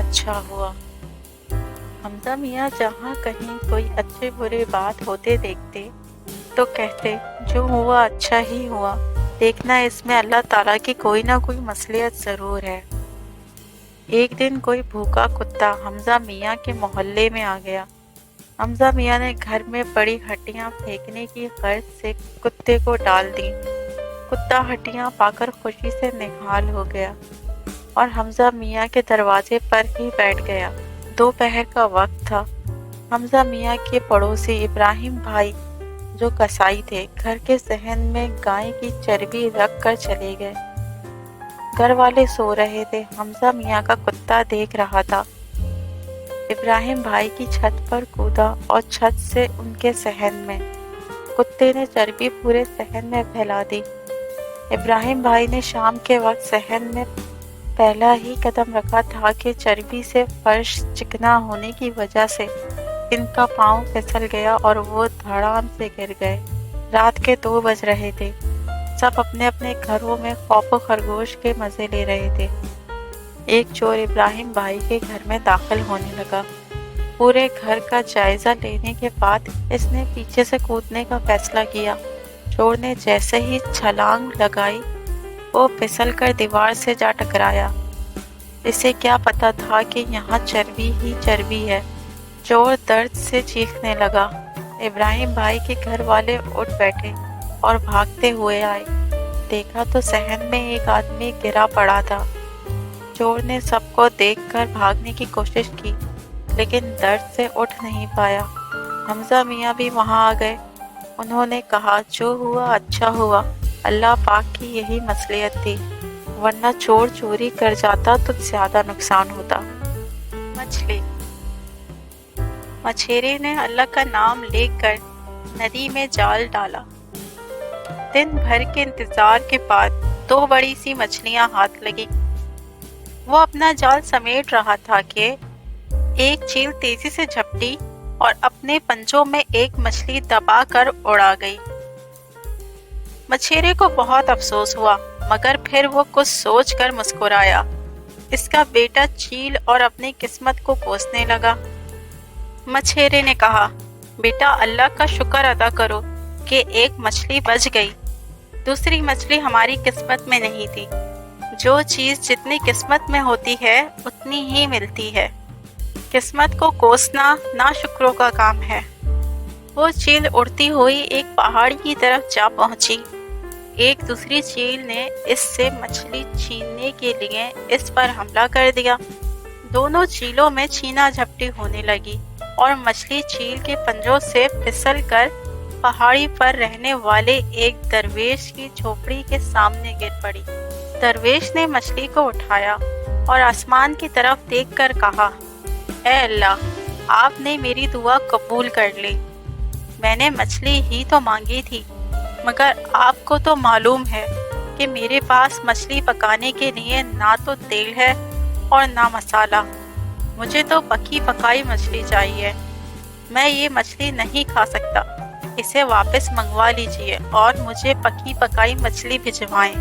اچھا ہوا۔ حمزہ میاں جہاں کہیں کوئی اچھے برے بات ہوتے دیکھتے تو کہتے جو ہوا اچھا ہی ہوا، دیکھنا اس میں اللہ تعالیٰ کی کوئی نہ کوئی مصلحت ضرور ہے۔ ایک دن کوئی بھوکا کتا حمزہ میاں کے محلے میں آ گیا۔ حمزہ میاں نے گھر میں پڑی ہڈیاں پھینکنے کی غرض سے کتے کو ڈال دی۔ کتا ہڈیاں پا کر خوشی سے نہال ہو گیا اور حمزہ میاں کے دروازے پر ہی بیٹھ گیا۔ دوپہر کا وقت تھا۔ حمزہ میاں کے پڑوسی ابراہیم بھائی جو کسائی تھے، گھر کے صحن میں گائے کی چربی رکھ کر چلے گئے۔ گھر والے سو رہے تھے، حمزہ میاں کا کتا دیکھ رہا تھا۔ ابراہیم بھائی کی چھت پر کودا اور چھت سے ان کے صحن میں۔ کتے نے چربی پورے صحن میں پھیلا دی۔ ابراہیم بھائی نے شام کے وقت صحن میں پہلا ہی قدم رکھا تھا کہ چربی سے فرش چکنا ہونے کی وجہ سے ان کا پاؤں پھسل گیا اور وہ دھڑام سے گر گئے۔ رات کے 2 بج رہے تھے۔ سب اپنے اپنے گھروں میں خوف و خرگوش کے مزے لے رہے تھے۔ ایک چور ابراہیم بھائی کے گھر میں داخل ہونے لگا۔ پورے گھر کا جائزہ لینے کے بعد اس نے پیچھے سے کودنے کا فیصلہ کیا۔ چور نے جیسے ہی چھلانگ لگائی وہ پھسل کر دیوار سے جا ٹکرایا۔ اسے کیا پتا تھا کہ یہاں چربی ہی چربی ہے۔ چور درد سے چیخنے لگا۔ ابراہیم بھائی کے گھر والے اٹھ بیٹھے اور بھاگتے ہوئے آئے۔ دیکھا تو صحن میں ایک آدمی گرا پڑا تھا۔ چور نے سب کو دیکھ کر بھاگنے کی کوشش کی لیکن درد سے اٹھ نہیں پایا۔ حمزہ میاں بھی وہاں آ گئے۔ انہوں نے کہا جو ہوا اچھا ہوا، اللہ پاک کی یہی مصلحت تھی، ورنہ چور چوری کر جاتا تو زیادہ نقصان ہوتا۔ مچھلی۔ مچھیرے نے اللہ کا نام لے کر ندی میں جال ڈالا۔ دن بھر کے انتظار کے بعد 2 بڑی سی مچھلیاں ہاتھ لگی۔ وہ اپنا جال سمیٹ رہا تھا کہ ایک چیل تیزی سے جھپٹی اور اپنے پنجوں میں ایک مچھلی دبا کر اڑا گئی۔ مچھیرے کو بہت افسوس ہوا مگر پھر وہ کچھ سوچ کر مسکرایا۔ اس کا بیٹا چیل اور اپنی قسمت کو کوسنے لگا۔ مچھیرے نے کہا بیٹا اللہ کا شکر ادا کرو کہ ایک مچھلی بچ گئی، دوسری مچھلی ہماری قسمت میں نہیں تھی۔ جو چیز جتنی قسمت میں ہوتی ہے اتنی ہی ملتی ہے، قسمت کو کوسنا ناشکروں کا کام ہے۔ وہ چیل اڑتی ہوئی ایک پہاڑی کی طرف جا پہنچی۔ ایک دوسری چیل نے اس سے مچھلی چھیننے کے لیے اس پر حملہ کر دیا۔ دونوں چیلوں میں چھینا جھپٹی ہونے لگی اور مچھلی چیل کے پنجوں سے پھسل کر پہاڑی پر رہنے والے ایک درویش کی جھوپڑی کے سامنے گر پڑی۔ درویش نے مچھلی کو اٹھایا اور آسمان کی طرف دیکھ کر کہا اے اللہ، آپ نے میری دعا قبول کر لی۔ میں نے مچھلی ہی تو مانگی تھی، مگر آپ کو تو معلوم ہے کہ میرے پاس مچھلی پکانے کے لیے نہ تو تیل ہے اور نہ مسالہ۔ مجھے تو پکی پکائی مچھلی چاہیے۔ میں یہ مچھلی نہیں کھا سکتا، اسے واپس منگوا لیجئے اور مجھے پکی پکائی مچھلی بھجوائیں۔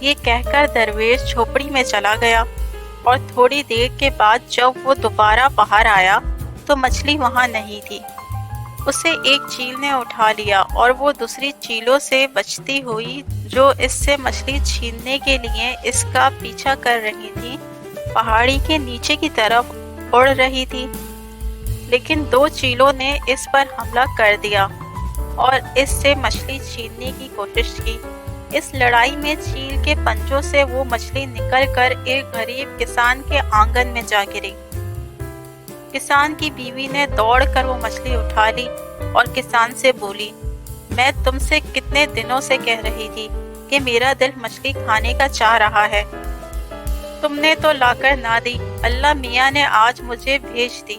یہ کہہ کر درویش جھوپڑی میں چلا گیا اور تھوڑی دیر کے بعد جب وہ دوبارہ باہر آیا تو مچھلی وہاں نہیں تھی۔ اسے ایک چیل نے اٹھا لیا اور وہ دوسری چیلوں سے بچتی ہوئی جو اس سے مچھلی چھیننے کے لیے اس کا پیچھا کر رہی تھی پہاڑی کے نیچے کی طرف اڑ رہی تھی، لیکن 2 چیلوں نے اس پر حملہ کر دیا اور اس سے مچھلی چھیننے کی کوشش کی۔ اس لڑائی میں چیل کے پنجوں سے وہ مچھلی نکل کر ایک غریب کسان کے آنگن میں جا گری۔ کسان کی بیوی نے دوڑ کر وہ مچھلی اٹھا لی اور کسان سے بولی میں تم سے کتنے دنوں سے کہہ رہی تھی کہ میرا دل مچھلی کھانے کا چاہ رہا ہے، تم نے تو لا کر نہ دی، اللہ میاں نے آج مجھے بھیج دی۔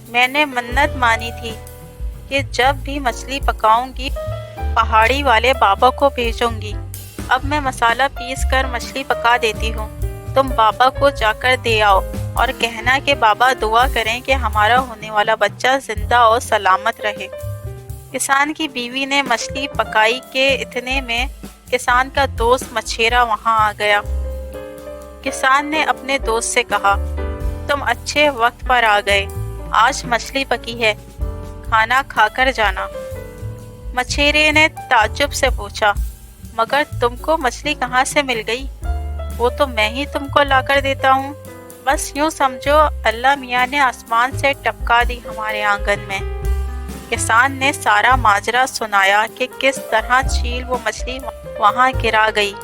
میں نے منت مانی تھی کہ جب بھی مچھلی پکاؤں گی پہاڑی والے بابا کو بھیجوں گی۔ اب میں مسالہ پیس کر مچھلی پکا دیتی ہوں، تم بابا کو جا کر دے آؤ اور کہنا کہ بابا دعا کریں کہ ہمارا ہونے والا بچہ زندہ اور سلامت رہے۔ کسان کی بیوی نے مچھلی پکائی کہ اتنے میں کسان کا دوست مچھیرا وہاں آ گیا۔ کسان نے اپنے دوست سے کہا تم اچھے وقت پر آ گئے، آج مچھلی پکی ہے، کھانا کھا کر جانا۔ مچھیرے نے تعجب سے پوچھا، مگر تم کو مچھلی کہاں سے مل گئی؟ وہ تو میں ہی تم کو لا کر دیتا ہوں۔ بس یوں سمجھو اللہ میاں نے آسمان سے ٹپکا دی ہمارے آنگن میں۔ کسان نے سارا ماجرا سنایا کہ کس طرح چیل وہ مچھلی وہاں گرا گئی۔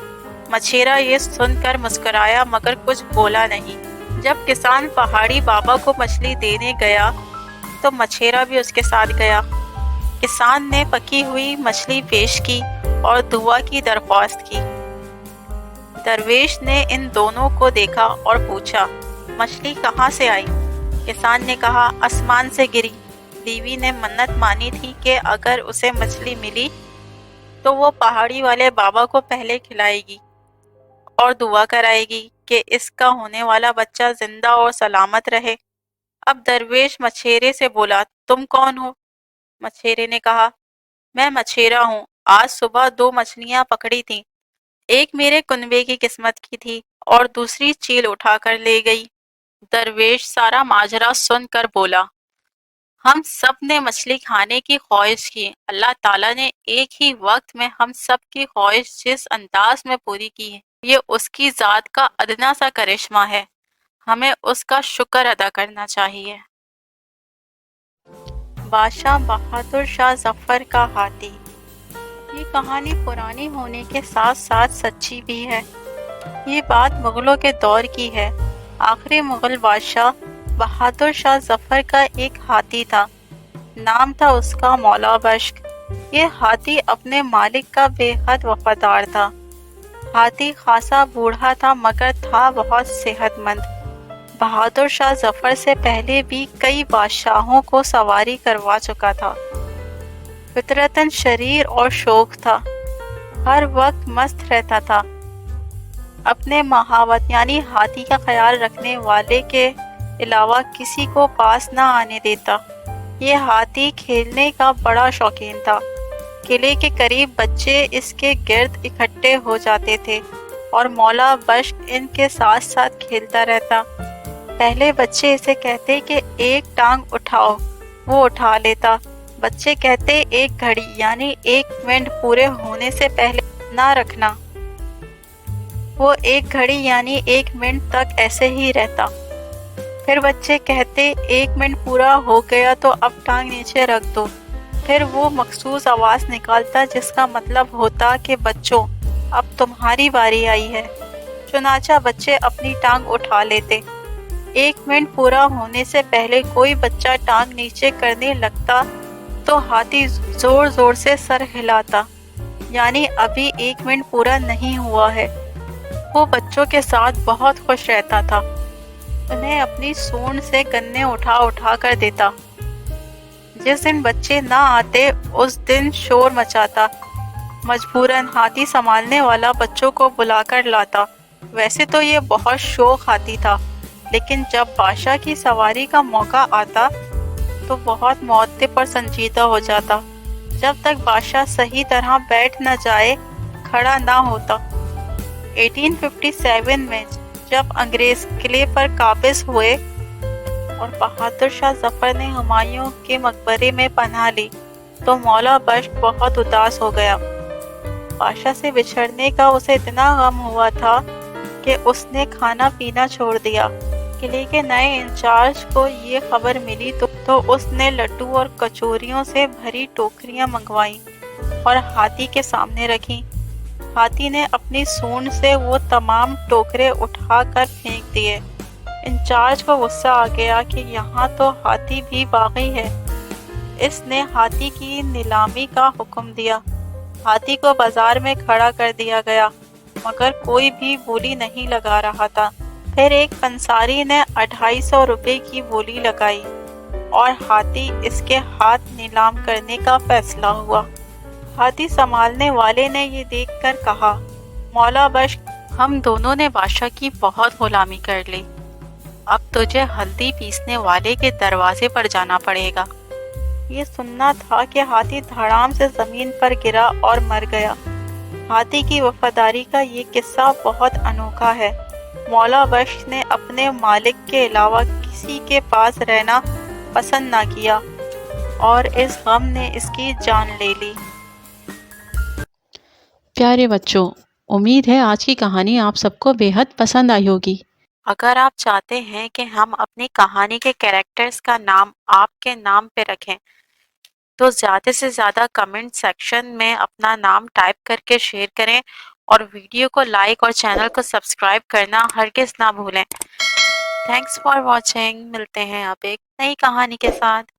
مچھیرا یہ سن کر مسکرایا مگر کچھ بولا نہیں۔ جب کسان پہاڑی بابا کو مچھلی دینے گیا تو مچھیرا بھی اس کے ساتھ گیا۔ کسان نے پکی ہوئی مچھلی پیش کی اور دعا کی درخواست کی۔ درویش نے ان دونوں کو دیکھا اور پوچھا، مچھلی کہاں سے آئی؟ کسان نے کہا، آسمان سے گری۔ بیوی نے منت مانی تھی کہ اگر اسے مچھلی ملی تو وہ پہاڑی والے بابا کو پہلے کھلائے گی اور دعا کرائے گی کہ اس کا ہونے والا بچہ زندہ اور سلامت رہے۔ اب درویش مچھیرے سے بولا، تم کون ہو؟ مچھیرے نے کہا، میں مچھیرا ہوں، آج صبح 2 مچھلیاں پکڑی تھیں، ایک میرے کنبے کی قسمت کی تھی اور دوسری چیل اٹھا کر لے گئی۔ درویش سارا ماجرا سن کر بولا، ہم سب نے مچھلی کھانے کی خواہش کی، اللہ تعالیٰ نے ایک ہی وقت میں ہم سب کی خواہش جس انداز میں پوری کی ہے، یہ اس کی ذات کا ادنا سا کرشمہ ہے، ہمیں اس کا شکر ادا کرنا چاہیے۔ بادشاہ بہادر شاہ ظفر کا ہاتھی۔ یہ کہانی پرانی ہونے کے ساتھ ساتھ سچی بھی ہے۔ یہ بات مغلوں کے دور کی ہے۔ آخری مغل بادشاہ بہادر شاہ ظفر کا ایک ہاتھی تھا، نام تھا اس کا مولا بشک۔ یہ ہاتھی اپنے مالک کا بے حد وفادار تھا۔ ہاتھی خاصا بوڑھا تھا مگر تھا بہت صحت مند۔ بہادر شاہ ظفر سے پہلے بھی کئی بادشاہوں کو سواری کروا چکا تھا۔ فطرتاً شریر اور شوخ تھا، ہر وقت مست رہتا تھا، اپنے مہاوت یعنی ہاتھی کا خیال رکھنے والے کے علاوہ کسی کو پاس نہ آنے دیتا۔ یہ ہاتھی کھیلنے کا بڑا شوقین تھا۔ قلعے کے قریب بچے اس کے گرد اکٹھے ہو جاتے تھے اور مولا بشک ان کے ساتھ ساتھ کھیلتا رہتا۔ پہلے بچے اسے کہتے کہ ایک ٹانگ اٹھاؤ، وہ اٹھا لیتا۔ بچے کہتے ایک گھڑی یعنی 1 منٹ پورے ہونے سے پہلے نہ رکھنا، وہ 1 گھڑی یعنی 1 منٹ تک ایسے ہی رہتا۔ پھر بچے کہتے 1 منٹ پورا ہو گیا تو اب ٹانگ نیچے رکھ دو، پھر وہ مخصوص آواز نکالتا جس کا مطلب ہوتا کہ بچوں اب تمہاری باری آئی ہے۔ چنانچہ بچے اپنی ٹانگ اٹھا لیتے۔ 1 منٹ پورا ہونے سے پہلے کوئی بچہ ٹانگ نیچے کرنے لگتا تو ہاتھی زور زور سے سر ہلاتا، یعنی ابھی 1 منٹ پورا نہیں ہوا ہے۔ وہ بچوں کے ساتھ بہت خوش رہتا تھا، انہیں اپنی سونڈ سے گنے اٹھا اٹھا کر دیتا۔ جس دن بچے نہ آتے اس دن شور مچاتا، مجبوراً ہاتھی سنبھالنے والا بچوں کو بلا کر لاتا۔ ویسے تو یہ بہت شوخ ہاتھی تھا، لیکن جب بادشاہ کی سواری کا موقع آتا تو بہت مؤدب اور سنجیدہ ہو جاتا۔ جب تک بادشاہ صحیح طرح بیٹھ نہ جائے کھڑا نہ ہوتا۔ 1857 میں جب انگریز قلعے پر قابض ہوئے اور بہادر شاہ ظفر نے ہمایوں کے مقبرے میں پناہ لی تو مولا بشک بہت اداس ہو گیا۔ بادشاہ سے بچھڑنے کا اسے اتنا غم ہوا تھا کہ اس نے کھانا پینا چھوڑ دیا۔ قلعے کے نئے انچارج کو یہ خبر ملی تو اس نے لڈو اور کچوریوں سے بھری ٹوکریاں منگوائیں اور ہاتھی کے سامنے رکھیں۔ ہاتھی نے اپنی سونڈ سے وہ تمام ٹوکرے اٹھا کر پھینک دیے۔ انچارج کو غصہ آ گیا کہ یہاں تو ہاتھی بھی باغی ہے۔ اس نے ہاتھی کی نیلامی کا حکم دیا۔ ہاتھی کو بازار میں کھڑا کر دیا گیا مگر کوئی بھی بولی نہیں لگا رہا تھا۔ پھر ایک پنساری نے 250 روپے کی بولی لگائی اور ہاتھی اس کے ہاتھ نیلام کرنے کا فیصلہ ہوا۔ ہاتھی سنبھالنے والے نے یہ دیکھ کر کہا، مولا بشک، ہم دونوں نے بادشاہ کی بہت غلامی کر لی، اب تجھے ہلدی پیسنے والے کے دروازے پر جانا پڑے گا۔ یہ سننا تھا کہ ہاتھی دھڑام سے زمین پر گرا اور مر گیا۔ ہاتھی کی وفاداری کا یہ قصہ بہت انوکھا ہے۔ مولا بخش نے اپنے مالک کے علاوہ کسی کے پاس رہنا پسند نہ کیا اور اس غم نے اس کی جان لے لی۔ پیارے بچوں، امید ہے آج کی کہانی آپ سب کو بے حد پسند آئی ہوگی۔ اگر آپ چاہتے ہیں کہ ہم اپنی کہانی کے کیریکٹرز کا نام آپ کے نام پہ رکھیں تو زیادہ سے زیادہ کمنٹ سیکشن میں اپنا نام ٹائپ کر کے شیئر کریں اور ویڈیو کو لائک اور چینل کو سبسکرائب کرنا ہرگز نہ بھولیں۔ تھینکس فار واچنگ، ملتے ہیں آپ ایک نئی کہانی کے ساتھ۔